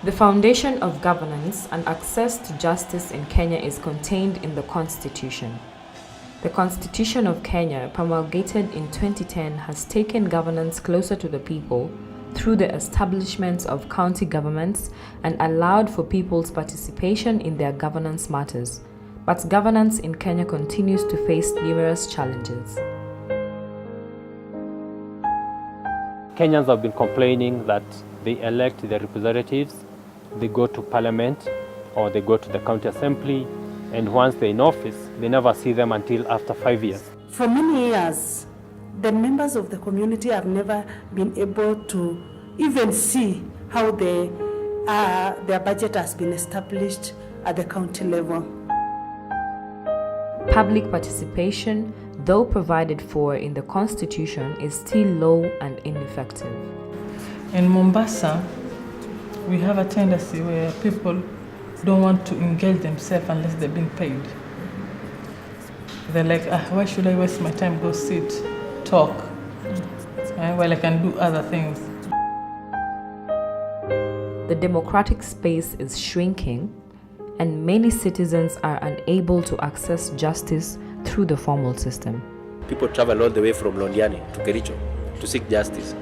The foundation of governance and access to justice in Kenya is contained in the Constitution. The Constitution of Kenya, promulgated in 2010, has taken governance closer to the people through the establishment of county governments and allowed for people's participation in their governance matters. But governance in Kenya continues to face numerous challenges. Kenyans have been complaining that they elect their representatives, they go to parliament or they go to the county assembly, and once they're in office, they never see them until after 5 years. For many years, the members of the community have never been able to even see how their budget has been established at the county level. Public participation, though provided for in the Constitution, is still low and ineffective. In Mombasa, we have a tendency where people don't want to engage themselves unless they've been paid. They're like, why should I waste my time, go sit, talk, while I can do other things. The democratic space is shrinking, and many citizens are unable to access justice through the formal system. People travel all the way from Londiani to Kericho to seek justice.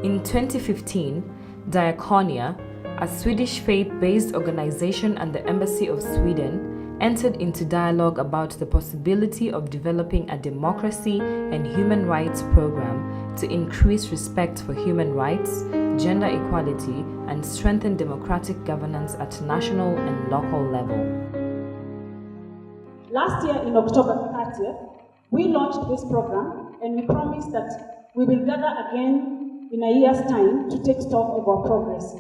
In 2015, Diakonia, a Swedish faith-based organization, and the Embassy of Sweden entered into dialogue about the possibility of developing a democracy and human rights program to increase respect for human rights, gender equality, and strengthen democratic governance at national and local level. Last year, in October 30th, we launched this program, and we promised that we will gather again in a year's time to take stock of our progress.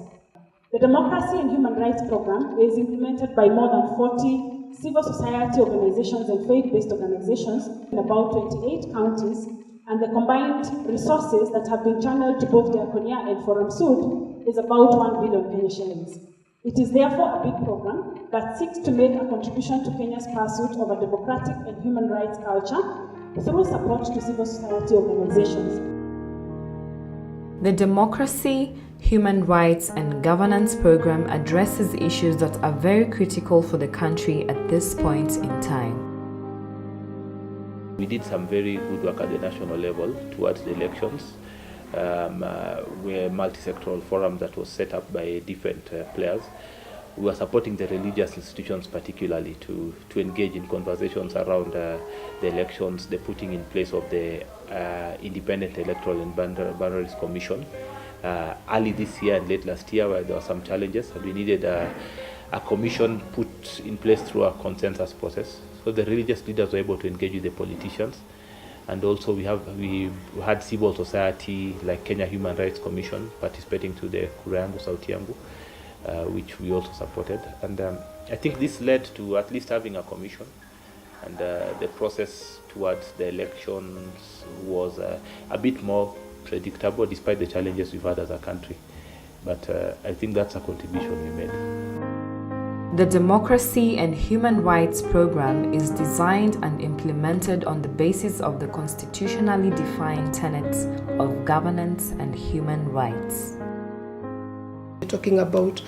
The Democracy and Human Rights Program is implemented by more than 40 civil society organizations and faith-based organizations in about 28 counties, and the combined resources that have been channeled to both Diakonia and Forum Syd is about 1 billion Kenya shillings. It is therefore a big program that seeks to make a contribution to Kenya's pursuit of a democratic and human rights culture through support to civil society organizations. The Democracy, Human Rights and Governance Program addresses issues that are very critical for the country at this point in time. We did some very good work at the national level towards the elections. We're a multi-sectoral forum that was set up by different players. We were supporting the religious institutions particularly to engage in conversations around the elections, the putting in place of the Independent Electoral and Boundaries Commission. Early this year and late last year, where there were some challenges, and we needed a commission put in place through a consensus process. So the religious leaders were able to engage with the politicians, and also we had civil society like Kenya Human Rights Commission participating to the Kura Yangu Sauti Yangu, which we also supported. And I think this led to at least having a commission, and the process towards the elections was a bit more predictable despite the challenges we've had as a country. But I think that's a contribution we made. The Democracy and Human Rights Program is designed and implemented on the basis of the constitutionally defined tenets of governance and human rights. We're talking about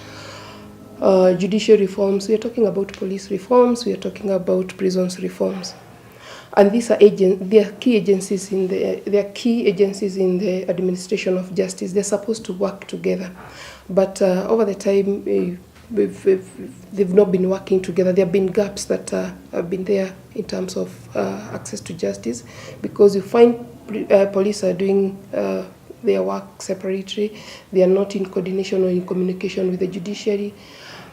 judicial reforms, we are talking about police reforms, we are talking about prisons reforms. And these are they are key agencies in the administration of justice. They're supposed to work together, but over the time they've not been working together. There have been gaps that have been there in terms of access to justice, because you find police are doing their work separately. They are not in coordination or in communication with the judiciary.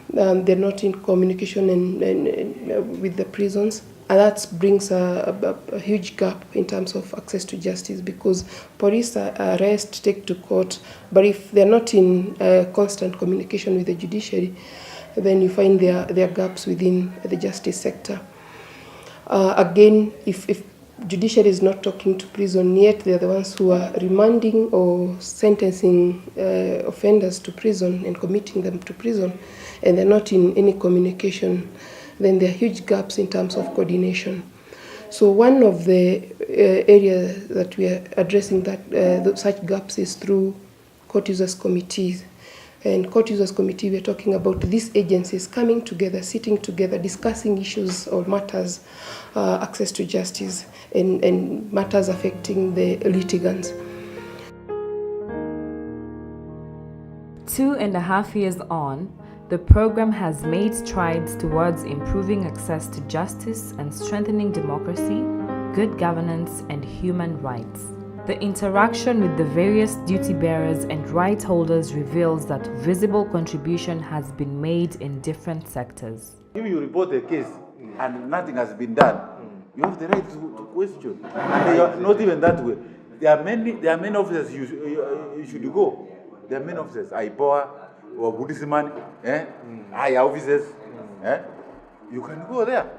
They're not in communication with the prisons. And that brings a huge gap in terms of access to justice, because police arrest, take to court, but if they're not in constant communication with the judiciary, then you find there are gaps within the justice sector. Again, if judiciary is not talking to prison, yet they're the ones who are remanding or sentencing offenders to prison and committing them to prison, and they're not in any communication, then there are huge gaps in terms of coordination. So one of the areas that we are addressing such gaps is through court users committees. And court users committee, we're talking about these agencies coming together, sitting together, discussing issues or matters, access to justice, and matters affecting the litigants. 2.5 years on, the program has made strides towards improving access to justice and strengthening democracy, good governance, and human rights. The interaction with the various duty bearers and right holders reveals that visible contribution has been made in different sectors. If you report a case and nothing has been done, you have the right to question. And they are not even that way. There are many officers you should go. There are many officers, IPOA or Buddhisman, high officers. You can go there.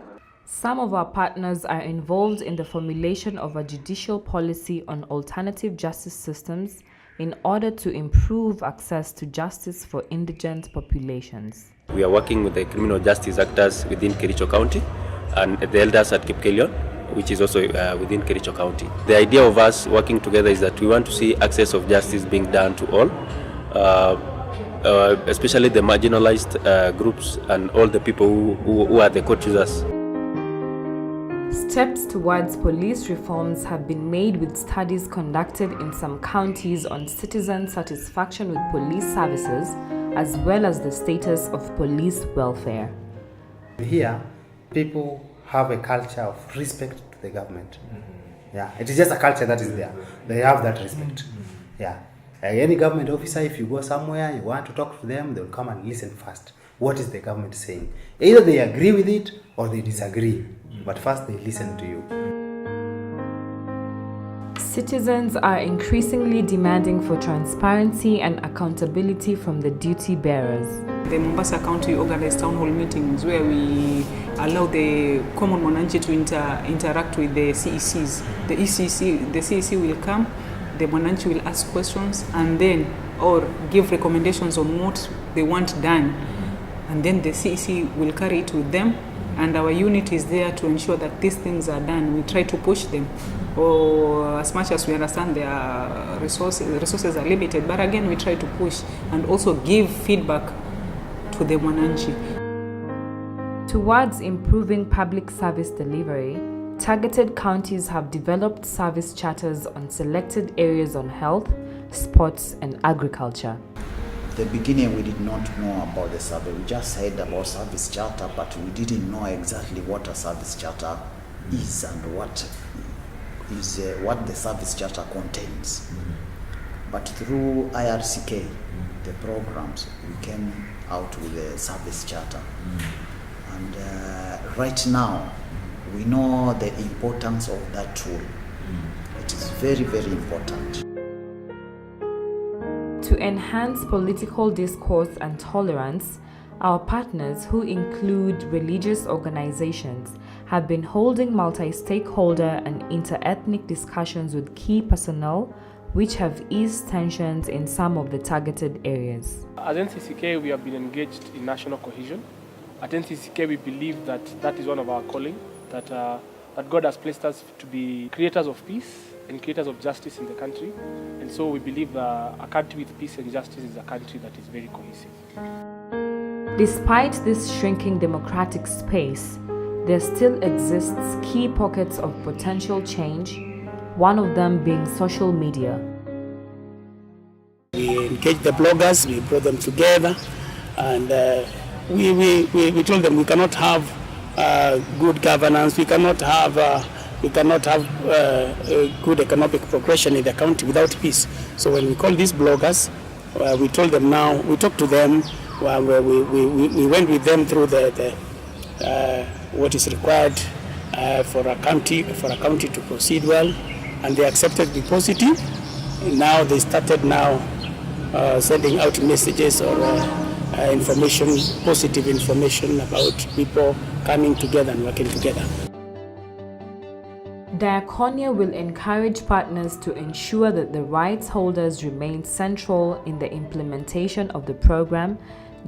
Some of our partners are involved in the formulation of a judicial policy on alternative justice systems in order to improve access to justice for indigent populations. We are working with the criminal justice actors within Kericho County and the elders at Kipkelion, which is also within Kericho County. The idea of us working together is that we want to see access of justice being done to all, especially the marginalized groups and all the people who are the court users. Steps towards police reforms have been made with studies conducted in some counties on citizen satisfaction with police services, as well as the status of police welfare. Here, people have a culture of respect to the government. Yeah, it is just a culture that is there. They have that respect. Yeah, any government officer, if you go somewhere, you want to talk to them, they will come and listen first. What is the government saying? Either they agree with it or they disagree. But first they listen to you. Citizens are increasingly demanding for transparency and accountability from the duty bearers. The Mombasa County organized town hall meetings where we allow the common mwananchi to interact with the CECs. The CEC will come, the mwananchi will ask questions and then or give recommendations on what they want done. And then the CEC will carry it with them. And our unit is there to ensure that these things are done. We try to push them, or as much as we understand their resources are limited, but again we try to push and also give feedback to the mwananchi. Towards improving public service delivery, targeted counties have developed service charters on selected areas on health, sports, and agriculture. At the beginning, we did not know about the survey. We just heard about service charter, but we didn't know exactly what a service charter is and what the service charter contains. But through IRCK, the programs, we came out with a service charter. And right now, we know the importance of that tool. It is very, very important. To enhance political discourse and tolerance, our partners, who include religious organizations, have been holding multi-stakeholder and inter-ethnic discussions with key personnel, which have eased tensions in some of the targeted areas. As NCCK, we have been engaged in national cohesion. At NCCK, we believe that that is one of our calling, that God has placed us to be creators of peace and creators of justice in the country. And so we believe a country with peace and justice is a country that is very cohesive. Despite this shrinking democratic space, there still exists key pockets of potential change, one of them being social media. We engaged the bloggers, we brought them together, and we told them we cannot have good governance, we cannot have a good economic progression in the county without peace. So when we call these bloggers, we told them now, we talked to them, we went with them through what is required for a county to proceed well, and they accepted the positive. And now they started sending out messages or information, positive information about people coming together and working together. Diakonia will encourage partners to ensure that the rights holders remain central in the implementation of the program,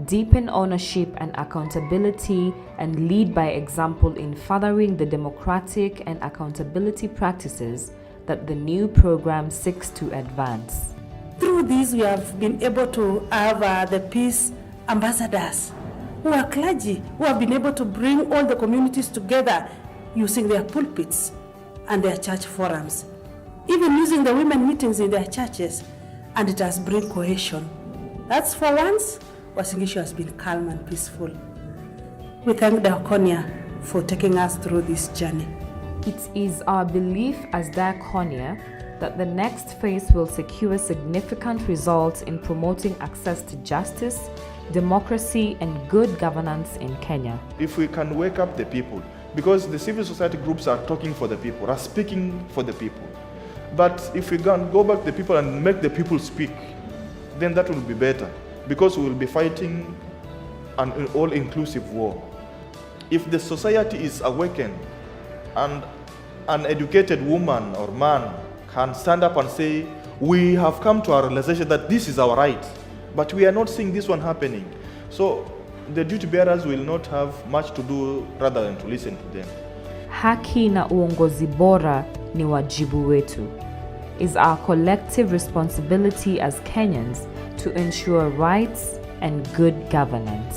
deepen ownership and accountability, and lead by example in furthering the democratic and accountability practices that the new program seeks to advance. Through this, we have been able to have the peace ambassadors who are clergy, who have been able to bring all the communities together using their pulpits and their church forums, even using the women meetings in their churches, and it has brought cohesion. That's for once, Uasin Gishu has been calm and peaceful. We thank Diakonia for taking us through this journey. It is our belief as Diakonia that the next phase will secure significant results in promoting access to justice, democracy, and good governance in Kenya. If we can wake up the people, because the civil society groups are talking for the people, are speaking for the people. But if we can go back to the people and make the people speak, then that will be better, because we will be fighting an all-inclusive war. If the society is awakened and an educated woman or man can stand up and say, we have come to our realization that this is our right, but we are not seeing this one happening. So the duty bearers will not have much to do rather than to listen to them. Haki na uongozi bora ni wajibu wetu. Is our collective responsibility as Kenyans to ensure rights and good governance.